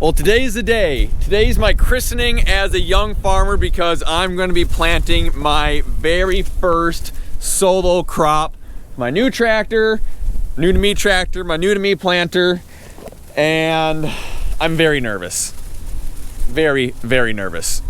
Well, today's the day. Today's my christening as a young farmer because I'm going to be planting my very first solo crop. My new tractor, new to me tractor, my new to me planter, and I'm very nervous. Very, very nervous.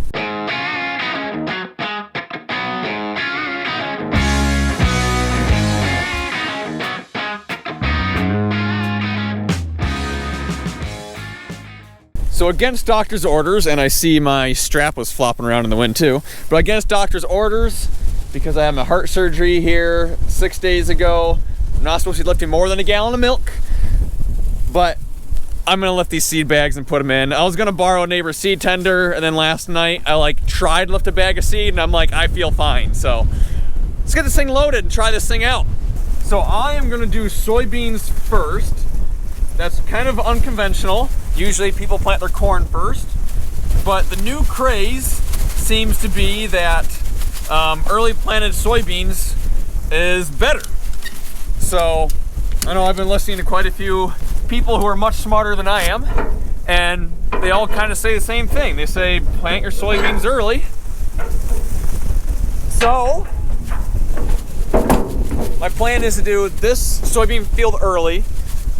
So against doctor's orders, and I see my strap was flopping around in the wind too, but against doctor's orders, because I had my heart surgery here 6 days ago, I'm not supposed to be lifting more than a gallon of milk, but I'm gonna lift these seed bags and put them in. I was gonna borrow a neighbor's seed tender, and then last night I tried to lift a bag of seed, and I'm like, I feel fine. So let's get this thing loaded and try this thing out. So I am gonna do soybeans first. That's kind of unconventional. Usually people plant their corn first, but the new craze seems to be that early planted soybeans is better. So I know I've been listening to quite a few people who are much smarter than I am, and they all kind of say the same thing. They say plant your soybeans early. So my plan is to do this soybean field early,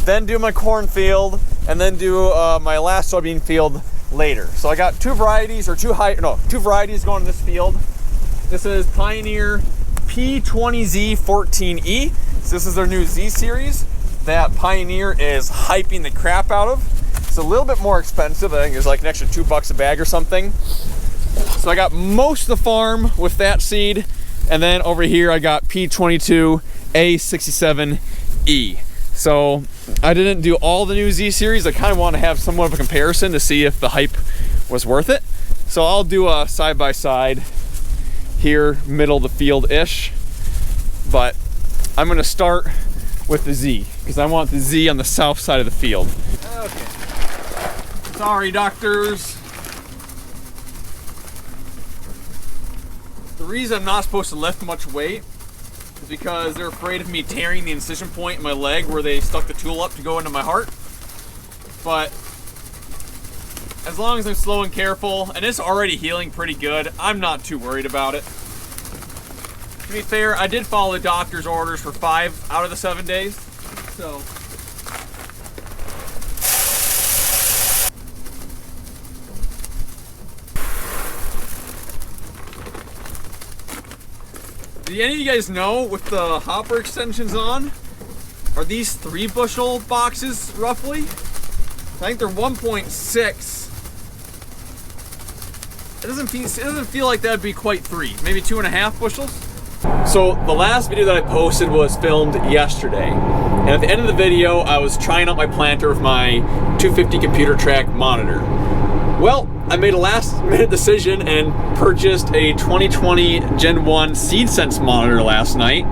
then do my corn field, and then do my last soybean field later. So I got two varieties going in this field. This is Pioneer P20Z14E. So this is their new Z series that Pioneer is hyping the crap out of. It's a little bit more expensive. I think it's like an extra $2 a bag or something. So I got most of the farm with that seed. And then over here I got P22A67E. So I didn't do all the new Z series. I kind of want to have somewhat of a comparison to see if the hype was worth it. So I'll do a side-by-side here, middle of the field-ish. But I'm going to start with the Z because I want the Z on the south side of the field. Okay. Sorry, doctors. The reason I'm not supposed to lift much weight is because they're afraid of me tearing the incision point in my leg where they stuck the tool up to go into my heart. But as long as I'm slow and careful, and it's already healing pretty good, I'm not too worried about it. To be fair, I did follow the doctor's orders for 5 out of the 7 days, so. Do any of you guys know, with the hopper extensions on, are these 3 bushel boxes roughly? I think they're 1.6. It doesn't feel like that would be quite 3, maybe 2.5 bushels. So the last video that I posted was filmed yesterday, and at the end of the video I was trying out my planter with my 250 computer track monitor. Well, I made a last minute decision and purchased a 2020 Gen 1 SeedSense monitor last night,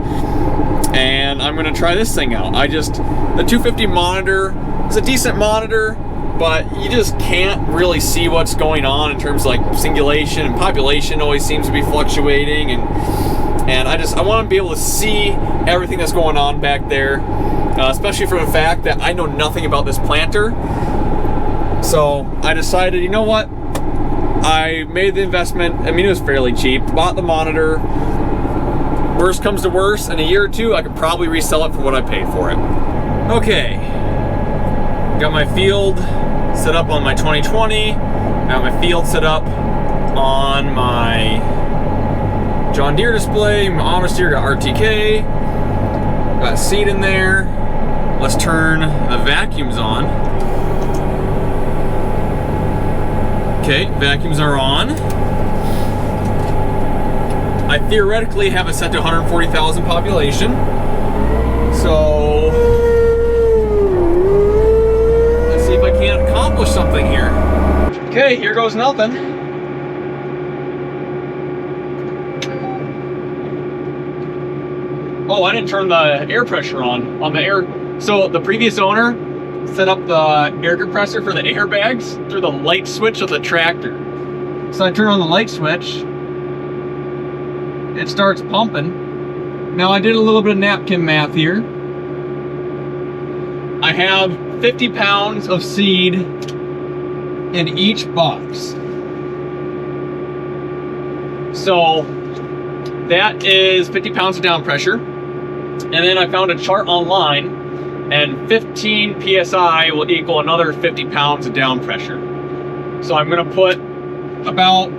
and I'm gonna try this thing out. The 250 monitor is a decent monitor, but you just can't really see what's going on in terms of like singulation, and population always seems to be fluctuating, and I want to be able to see everything that's going on back there, especially for the fact that I know nothing about this planter. So I decided, you know what? I made the investment. I mean, it was fairly cheap. Bought the monitor. Worst comes to worst, in a year or two, I could probably resell it for what I paid for it. Okay. Got my field set up on my 2020. Got my field set up on my John Deere display. My Honest Deere got RTK. Got seed in there. Let's turn the vacuums on. Okay, vacuums are on. I theoretically have it set to 140,000 population. So let's see if I can't accomplish something here. Okay, here goes nothing. Oh, I didn't turn the air pressure on the air. So the previous owner set up the air compressor for the airbags through the light switch of the tractor. So I turn on the light switch, it starts pumping. Now I did a little bit of napkin math here. I have 50 pounds of seed in each box. So that is 50 pounds of down pressure. And then I found a chart online, and 15 PSI will equal another 50 pounds of down pressure. So I'm gonna put about,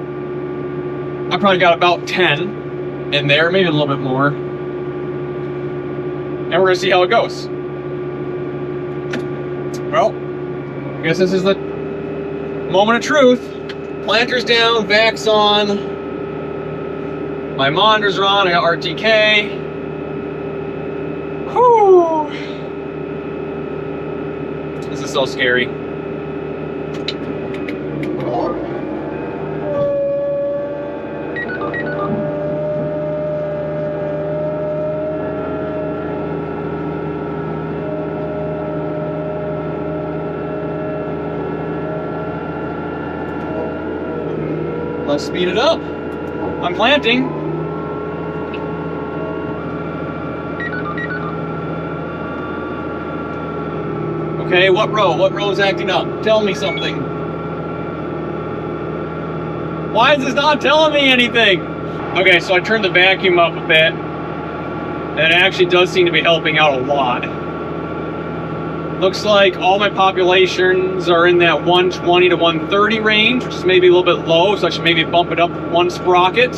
I probably got about 10 in there, maybe a little bit more. And we're gonna see how it goes. Well, I guess this is the moment of truth. Planter's down, vacs on. My monitors are on, I got RTK. Whew. This is so scary. Let's speed it up. I'm planting. Okay, what row? What row is acting up? Tell me something. Why is this not telling me anything? Okay, so I turned the vacuum up a bit, and it actually does seem to be helping out a lot. Looks like all my populations are in that 120 to 130 range, which is maybe a little bit low, so I should maybe bump it up one sprocket.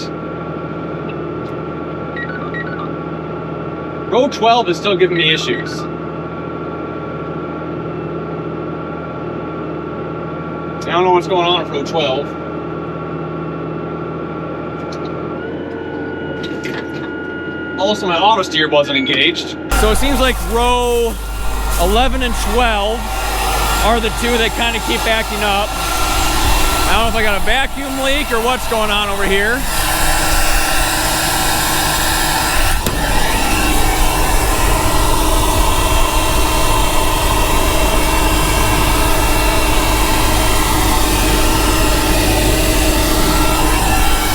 Row 12 is still giving me issues. I don't know what's going on with row 12. Also, my auto steer wasn't engaged. So it seems like row 11 and 12 are the two that kind of keep acting up. I don't know if I got a vacuum leak or what's going on over here.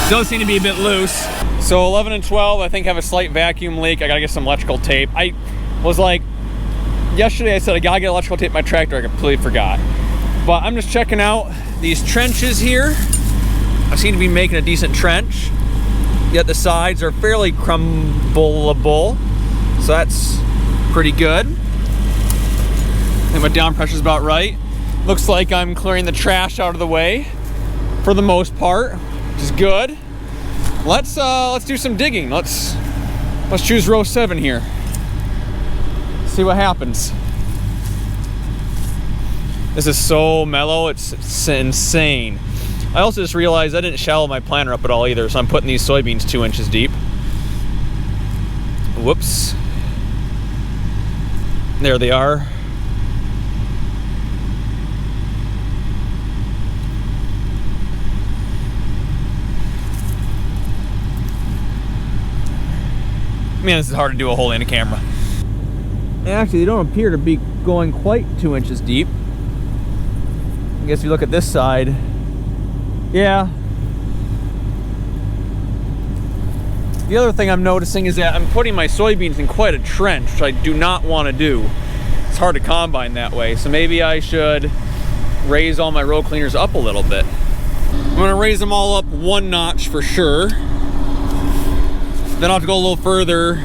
Does seem to be a bit loose. So 11 and 12, I think have a slight vacuum leak. I gotta get some electrical tape. I was like, yesterday I said I gotta get electrical tape in my tractor. I completely forgot. But I'm just checking out these trenches here. I seem to be making a decent trench. Yet the sides are fairly crumbleable. So that's pretty good. I think my down pressure's about right. Looks like I'm clearing the trash out of the way for the most part, which is good. Let's do some digging. Let's choose row 7 here. See what happens. This is so mellow, it's insane. I also just realized I didn't shallow my planter up at all either, so I'm putting these soybeans 2 inches deep. Whoops. There they are. Man, this is hard to do a hole in a camera. Actually, they don't appear to be going quite 2 inches deep. I guess if you look at this side, yeah. The other thing I'm noticing is that I'm putting my soybeans in quite a trench, which I do not want to do. It's hard to combine that way, so maybe I should raise all my row cleaners up a little bit. I'm gonna raise them all up 1 notch for sure. Then I'll have to go a little further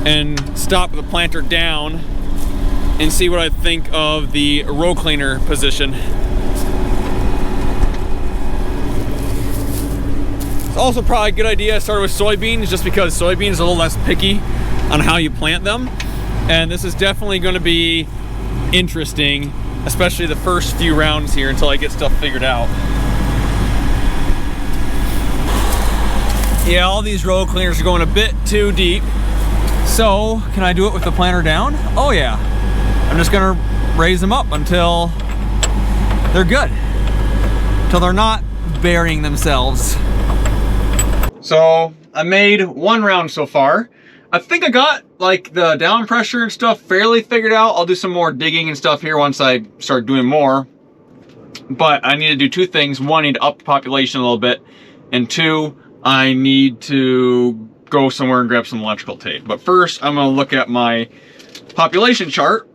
and stop the planter down and see what I think of the row cleaner position. It's also probably a good idea to start with soybeans, just because soybeans are a little less picky on how you plant them. And this is definitely going to be interesting, especially the first few rounds here until I get stuff figured out. Yeah, all these row cleaners are going a bit too deep. So, can I do it with the planter down? Oh yeah. I'm just gonna raise them up until they're good. Until they're not burying themselves. So, I made 1 round so far. I think I got like the down pressure and stuff fairly figured out. I'll do some more digging and stuff here once I start doing more. But I need to do 2 things. 1, I need to up the population a little bit. And 2, I need to go somewhere and grab some electrical tape. But first, I'm gonna look at my population chart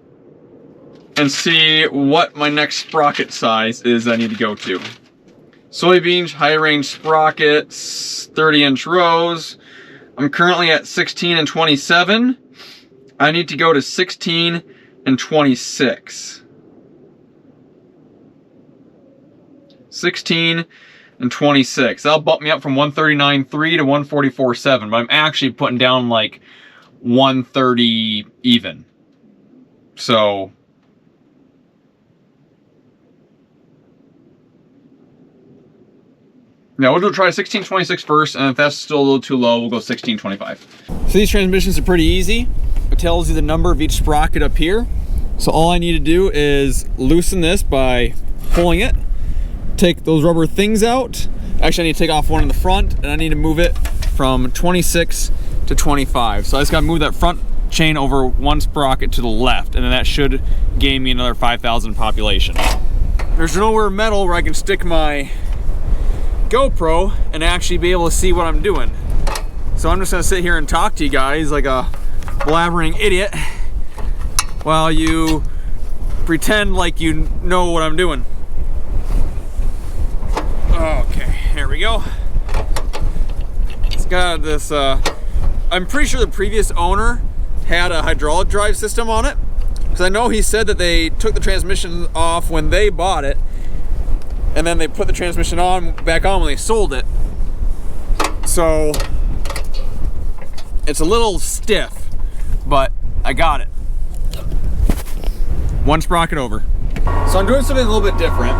and see what my next sprocket size is I need to go to. Soybeans, high range sprockets, 30-inch rows. I'm currently at 16 and 27. I need to go to 16 and 26. 16 and 26. That'll bump me up from 139.3 to 144.7, but I'm actually putting down like 130 even. So now we'll try 16.26 first, and if that's still a little too low, we'll go 16.25. So these transmissions are pretty easy. It tells you the number of each sprocket up here. So all I need to do is loosen this by pulling it, take those rubber things out. Actually, I need to take off one in the front, and I need to move it from 26 to 25. So I just gotta move that front chain over one sprocket to the left, and then that should gain me another 5,000 population. There's nowhere metal where I can stick my GoPro and actually be able to see what I'm doing. So I'm just gonna sit here and talk to you guys like a blabbering idiot while you pretend like you know what I'm doing. Okay, here we go. It's got this, I'm pretty sure the previous owner had a hydraulic drive system on it, because I know he said that they took the transmission off when they bought it, and then they put the transmission back on when they sold it. So it's a little stiff, but I got it. One sprocket over. So I'm doing something a little bit different.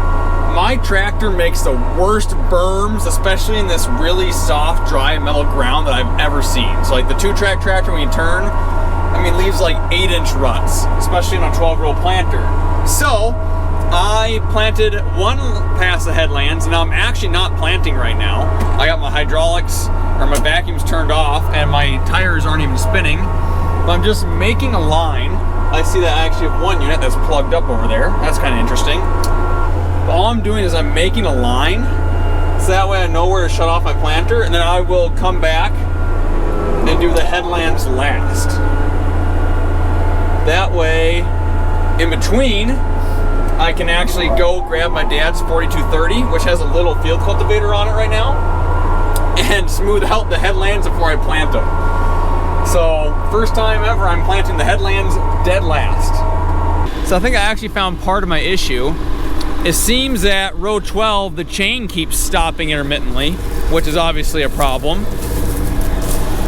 My tractor makes the worst berms, especially in this really soft, dry metal ground that I've ever seen. So like the 2-track tractor, when you turn, I mean, leaves like 8-inch ruts, especially on a 12-row planter. So I planted one past the headlands, and I'm actually not planting right now. I got my hydraulics, or my vacuums turned off, and my tires aren't even spinning. But I'm just making a line. I see that I actually have one unit that's plugged up over there. That's kind of interesting. But all I'm doing is I'm making a line, so that way I know where to shut off my planter, and then I will come back and do the headlands last. That way, in between, I can actually go grab my dad's 4230, which has a little field cultivator on it right now, and smooth out the headlands before I plant them. So, first time ever I'm planting the headlands dead last. So I think I actually found part of my issue. It seems that row 12, the chain keeps stopping intermittently, which is obviously a problem.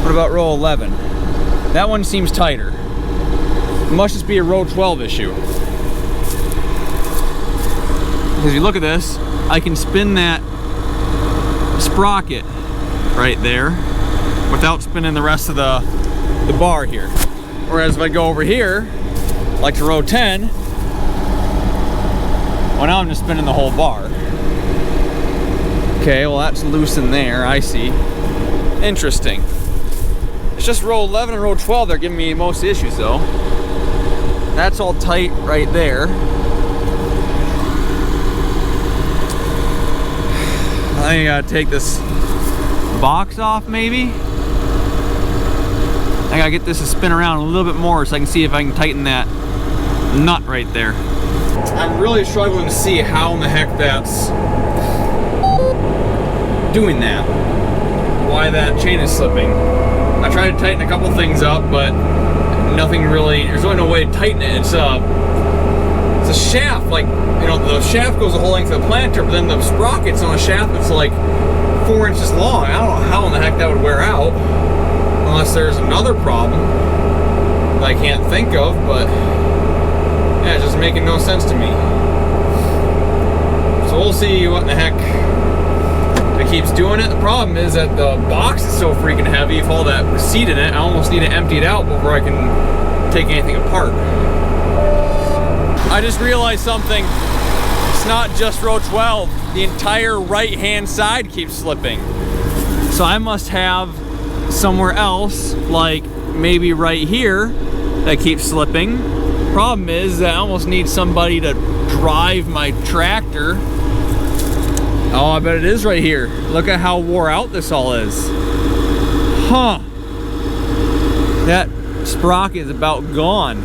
What about row 11? That one seems tighter. It must just be a row 12 issue. Because if you look at this, I can spin that sprocket right there without spinning the rest of the bar here. Whereas if I go over here, like to row 10, well, now I'm just spinning the whole bar. Okay, well that's loose in there, I see. Interesting. It's just row 11 and row 12 that are giving me most issues though. That's all tight right there. I think I gotta take this box off maybe. I gotta get this to spin around a little bit more so I can see if I can tighten that nut right there. I'm really struggling to see how in the heck that's doing that. Why that chain is slipping. I tried to tighten a couple things up, but nothing really, there's really no way to tighten it. It's a shaft, like, you know, the shaft goes the whole length of the planter, but then the sprocket's on a shaft that's like 4 inches long. I don't know how in the heck that would wear out, unless there's another problem that I can't think of, but yeah, it's just making no sense to me. So we'll see what in the heck it keeps doing it. The problem is that the box is so freaking heavy. With all that seed in it, I almost need to empty it out before I can take anything apart. I just realized something. It's not just row 12. The entire right-hand side keeps slipping. So I must have somewhere else, like maybe right here, that keeps slipping. Problem is that I almost need somebody to drive my tractor. Oh, I bet it is right here. Look at how wore out this all is. Huh. That sprocket is about gone.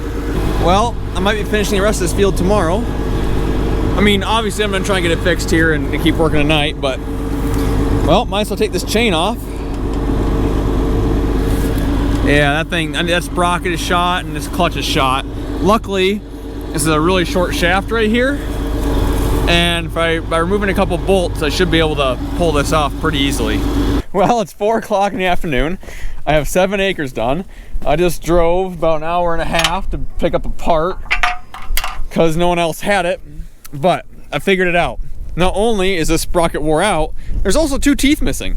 Well, I might be finishing the rest of this field tomorrow. I mean, obviously I'm gonna try and get it fixed here and keep working tonight, but, well, might as well take this chain off. Yeah, that thing, I mean, that sprocket is shot and this clutch is shot. Luckily, this is a really short shaft right here. And by removing a couple bolts, I should be able to pull this off pretty easily. Well, it's 4 o'clock in the afternoon. I have 7 acres done. I just drove about an hour and a half to pick up a part because no one else had it, but I figured it out. Not only is this sprocket wore out, there's also 2 teeth missing.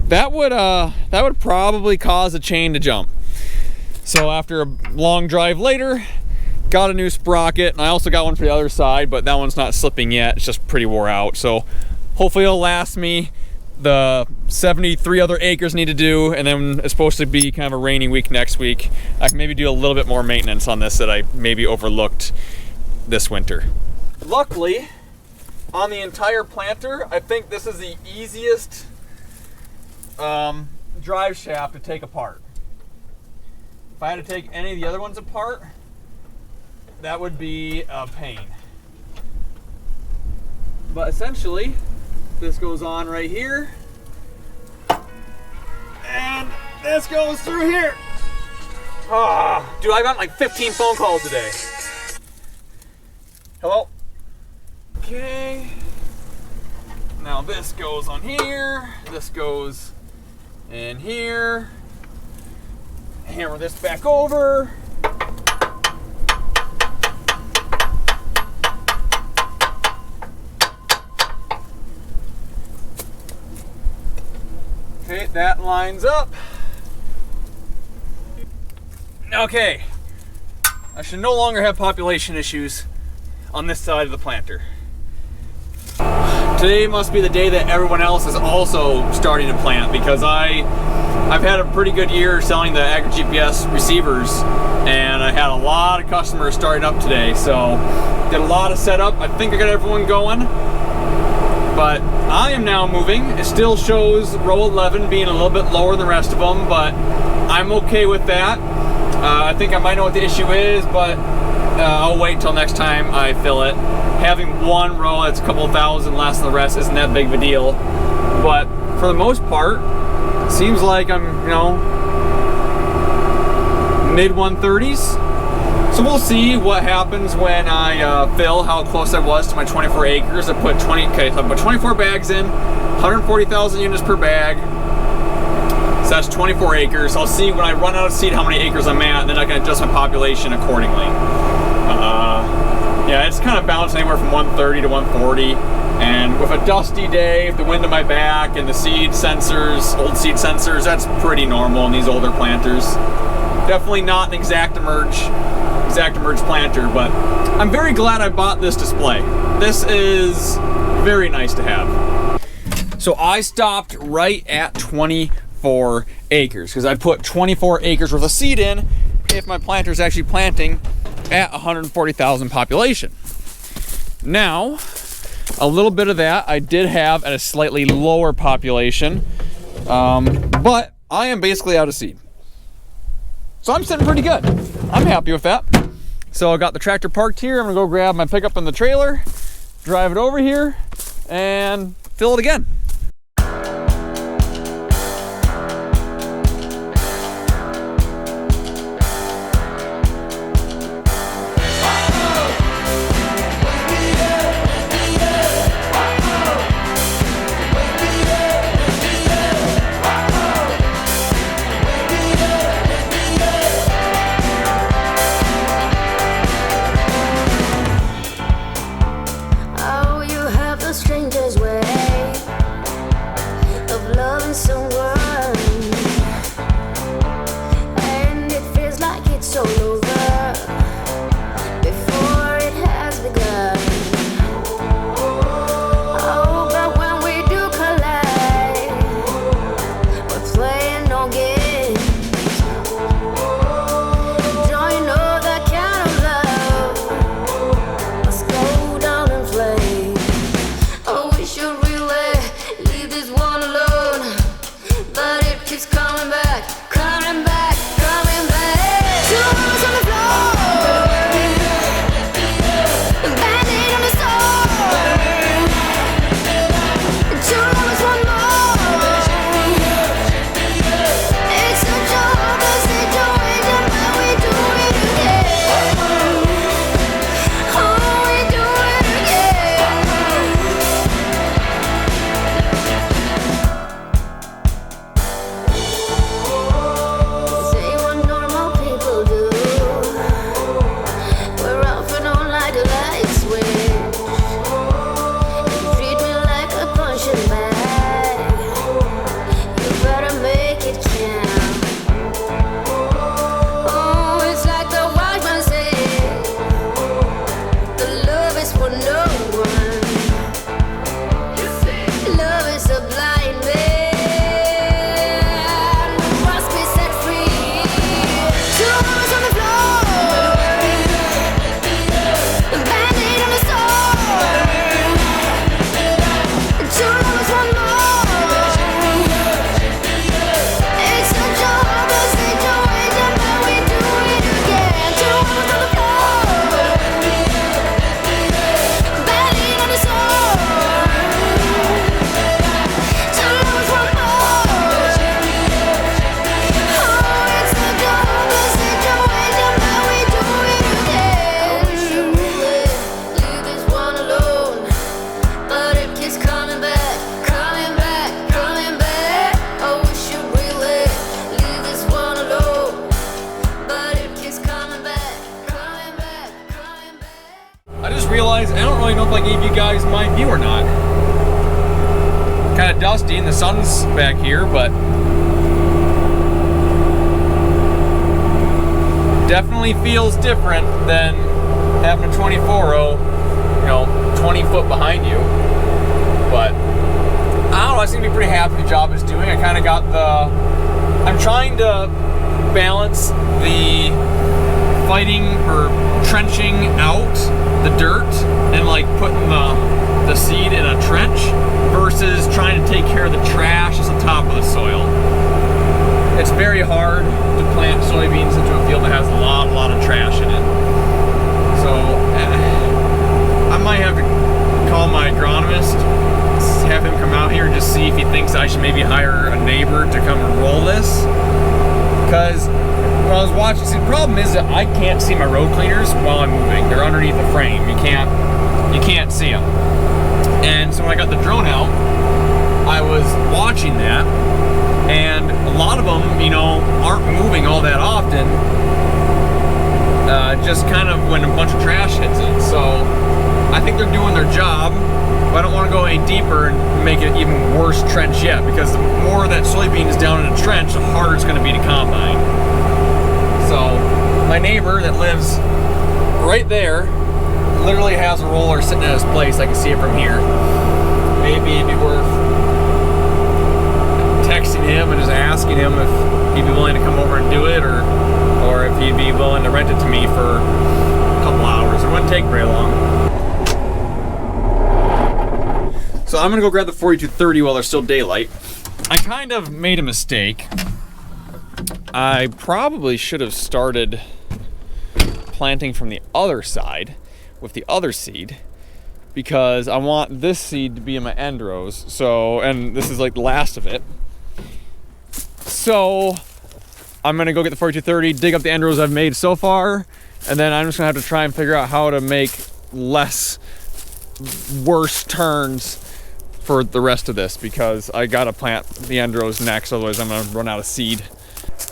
That would probably cause a chain to jump. So after a long drive later, got a new sprocket, and I also got one for the other side, but that one's not slipping yet. It's just pretty wore out. So hopefully it'll last me the 73 other acres need to do, and then it's supposed to be kind of a rainy week next week. I can maybe do a little bit more maintenance on this that I maybe overlooked this winter. Luckily, on the entire planter, I think this is the easiest drive shaft to take apart. If I had to take any of the other ones apart, that would be a pain. But essentially, this goes on right here, and this goes through here. Dude, I got like 15 phone calls today. Hello? Okay. Now this goes on here, this goes in here. Hammer this back over. Okay, that lines up. Okay, I should no longer have population issues on this side of the planter. Today must be the day that everyone else is also starting to plant, because I've had a pretty good year selling the AgriGPS receivers, and I had a lot of customers starting up today, so did a lot of setup. I think I got everyone going. But I am now moving. It still shows row 11 being a little bit lower than the rest of them, but I'm okay with that. I think I might know what the issue is, but I'll wait till next time I fill it. Having one row that's a couple thousand less than the rest isn't that big of a deal. But for the most part, it seems like I'm, you know, mid 130s. So we'll see what happens when I fill, how close I was to my 24 acres. I put 24 bags in, 140,000 units per bag. So that's 24 acres. I'll see when I run out of seed how many acres I'm at, and then I can adjust my population accordingly. Yeah, it's kind of bounced anywhere from 130 to 140. And with a dusty day, with the wind at my back and the seed sensors, old seed sensors, that's pretty normal in these older planters. Definitely not an exact emerge planter, but I'm very glad I bought this display. This is very nice to have. So I stopped right at 24 acres because I put 24 acres worth of seed in if my planter is actually planting at 140,000 population. Now, a little bit of that I did have at a slightly lower population, but I am basically out of seed. So I'm sitting pretty good. I'm happy with that. So I got the tractor parked here. I'm gonna go grab my pickup in the trailer, drive it over here, and fill it again. Oh, you have the strangest way of dusty and the sun's back here, but definitely feels different than having a 24-row, you know, 20 foot behind you. But I don't know, I seem to be pretty happy with the job it's doing. I kind of got I'm trying to balance the fighting or trenching out the dirt and like putting the seed in a trench versus trying to take care of the trash that's on top of the soil. It's very hard to plant soybeans into a field that has a lot of trash in it. So I might have to call my agronomist, have him come out here and just see if he thinks I should maybe hire a neighbor to come and roll this. Because when I was watching, see, the problem is that I can't see my road cleaners while I'm moving. They're underneath the frame. You can't see them. And so when I got the drone out, I was watching that, and a lot of them, you know, aren't moving all that often. Just kind of when a bunch of trash hits it. So I think they're doing their job. But I don't want to go any deeper and make it even worse trench yet, because the more that soybean is down in a trench, the harder it's going to be to combine. So my neighbor that lives right there literally has a roller sitting at his place. I can see it from here. Maybe it'd be worth texting him and just asking him if he'd be willing to come over and do it, or if he'd be willing to rent it to me for a couple hours. It wouldn't take very long. So I'm gonna go grab the 4230 while there's still daylight. I kind of made a mistake. I probably should have started planting from the other side with the other seed, because I want this seed to be in my end rows. So, and this is like the last of it. So I'm gonna go get the 4230, dig up the end rows I've made so far, and then I'm just gonna have to try and figure out how to make worse turns for the rest of this, because I gotta plant the end rows next, otherwise I'm gonna run out of seed.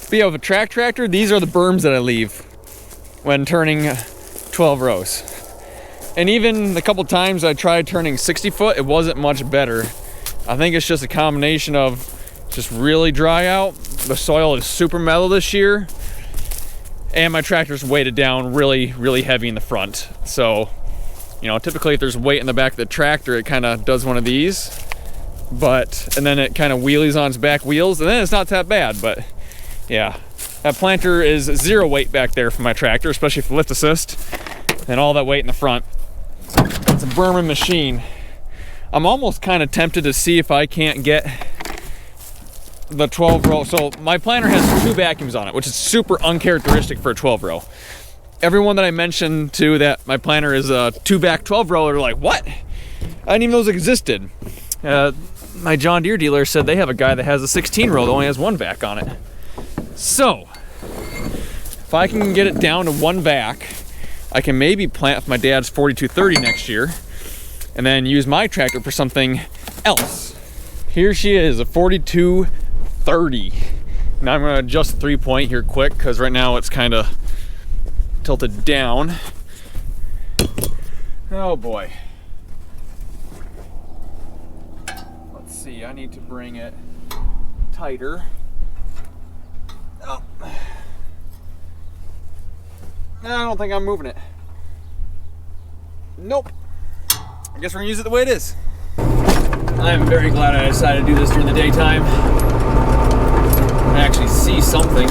But yeah, with a track tractor, these are the berms that I leave when turning 12 rows. And even the couple times I tried turning 60 foot, it wasn't much better. I think it's just a combination of just really dry out. The soil is super mellow this year, and my tractor's weighted down really heavy in the front. So, you know, typically if there's weight in the back of the tractor, it kind of does one of these, and then it kind of wheelies on its back wheels, and then it's not that bad. But yeah, that planter is 0 weight back there for my tractor, especially for lift assist, and all that weight in the front. It's a Berman machine. I'm almost kind of tempted to see if I can't get the 12 row. So my planter has 2 vacuums on it, which is super uncharacteristic for a 12 row. Everyone that I mentioned to that my planter is a 2-vac 12 row, they're like, what? I didn't even know those existed. My John Deere dealer said they have a guy that has a 16 row that only has 1 vac on it. So if I can get it down to 1 vac, I can maybe plant with my dad's 4230 next year, and then use my tractor for something else. Here she is, a 4230. Now I'm gonna adjust the 3-point here quick, because right now it's kind of tilted down. Oh boy. Let's see, I need to bring it tighter. Oh. I don't think I'm moving it. Nope. I guess we're gonna use it the way it is. I'm very glad I decided to do this during the daytime. I actually see something.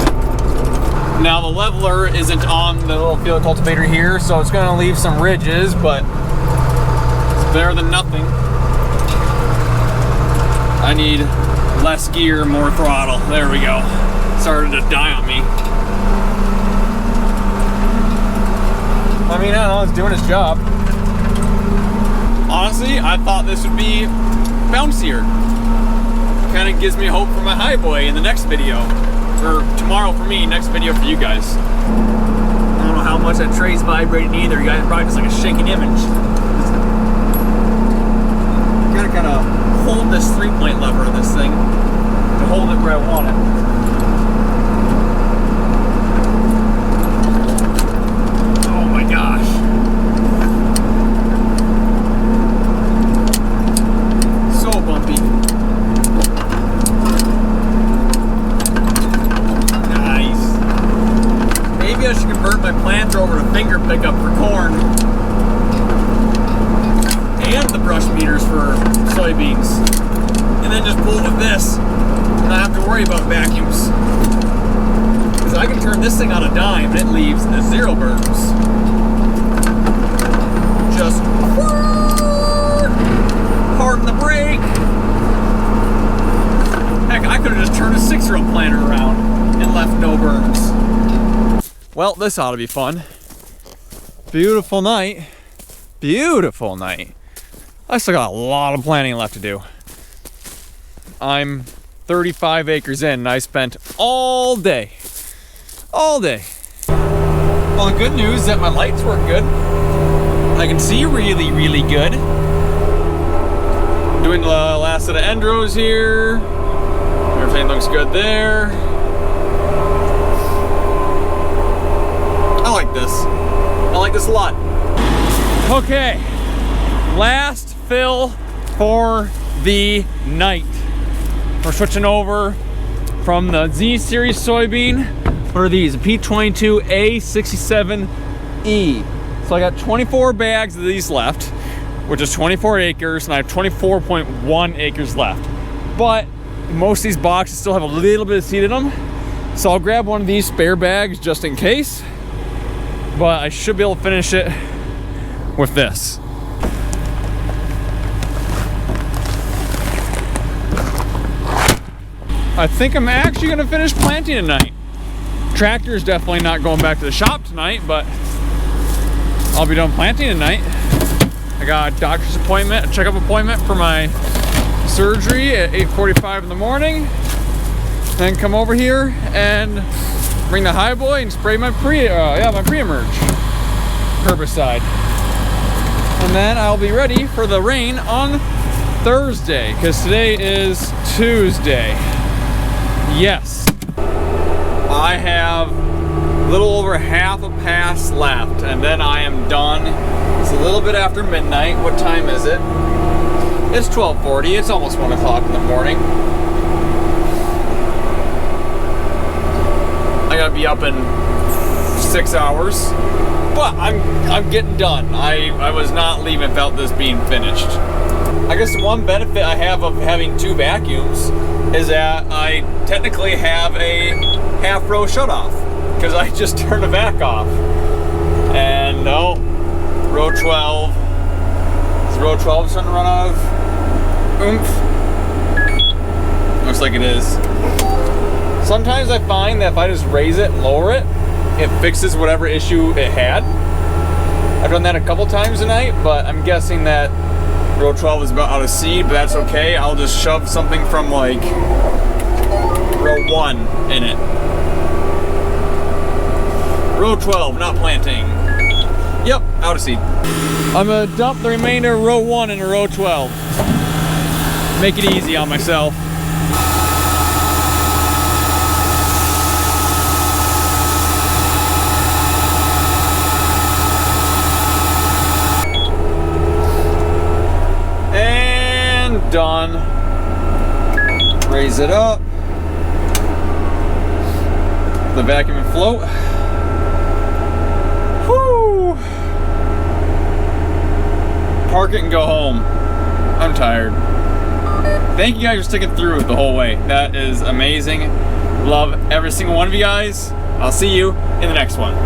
Now the leveler isn't on the little field cultivator here, so it's gonna leave some ridges, but it's better than nothing. I need less gear, more throttle. There we go. Started to die on me. I mean, I don't know, it's doing its job. Honestly, I thought this would be bouncier. Kind of gives me hope for my high boy in the next video. Or tomorrow for me, next video for you guys. I don't know how much that tray's vibrating either. You guys probably just like a shaking image. Gotta kind of hold this 3-point lever on this thing to hold it where I want it. Oh my gosh. So bumpy. drains. And then just pull it with this and not have to worry about vacuums. Because I can turn this thing on a dime and it leaves 0 berms. Just harden the brake. Heck, I could have just turned a 6-year-old planter around and left no berms. Well, this ought to be fun. Beautiful night. Beautiful night. I still got a lot of planting left to do. I'm 35 acres in and I spent all day. All day. Well, the good news is that my lights work good. I can see really, really good. Doing the last set of endros here. Everything looks good there. I like this. I like this a lot. Okay, last fill for the night. We're switching over from the Z series soybean. What are these? P22A67E. So I got 24 bags of these left, which is 24 acres, and I have 24.1 acres left. But most of these boxes still have a little bit of seed in them. So I'll grab one of these spare bags just in case. But I should be able to finish it with this. I think I'm actually gonna finish planting tonight. Tractor's definitely not going back to the shop tonight, but I'll be done planting tonight. I got a doctor's appointment, a checkup appointment for my surgery at 8:45 in the morning. Then come over here and bring the high boy and spray my pre-emerge herbicide. And then I'll be ready for the rain on Thursday, because today is Tuesday. Yes. I have a little over half a pass left, and then I am done. It's a little bit after midnight. What time is it? It's 12:40. It's almost 1 o'clock in the morning. I gotta be up in 6 hours, but I'm getting done. I was not leaving without this being finished. I guess one benefit I have of having 2 vacuums is that I technically have a half row shutoff, because I just turned the vac off. And no, row 12. Is row 12 starting to run out of oomph? Looks like it is. Sometimes I find that if I just raise it and lower it, it fixes whatever issue it had. I've done that a couple times tonight, but I'm guessing that row 12 is about out of seed, but that's okay. I'll just shove something from like row 1 in it. Row 12, not planting. Yep, out of seed. I'm gonna dump the remainder of row 1 into row 12. Make it easy on myself. Done. Raise it up. The vacuum and float. Whoo! Park it and go home. I'm tired. Thank you guys for sticking through the whole way. That is amazing. Love every single one of you guys. I'll see you in the next one.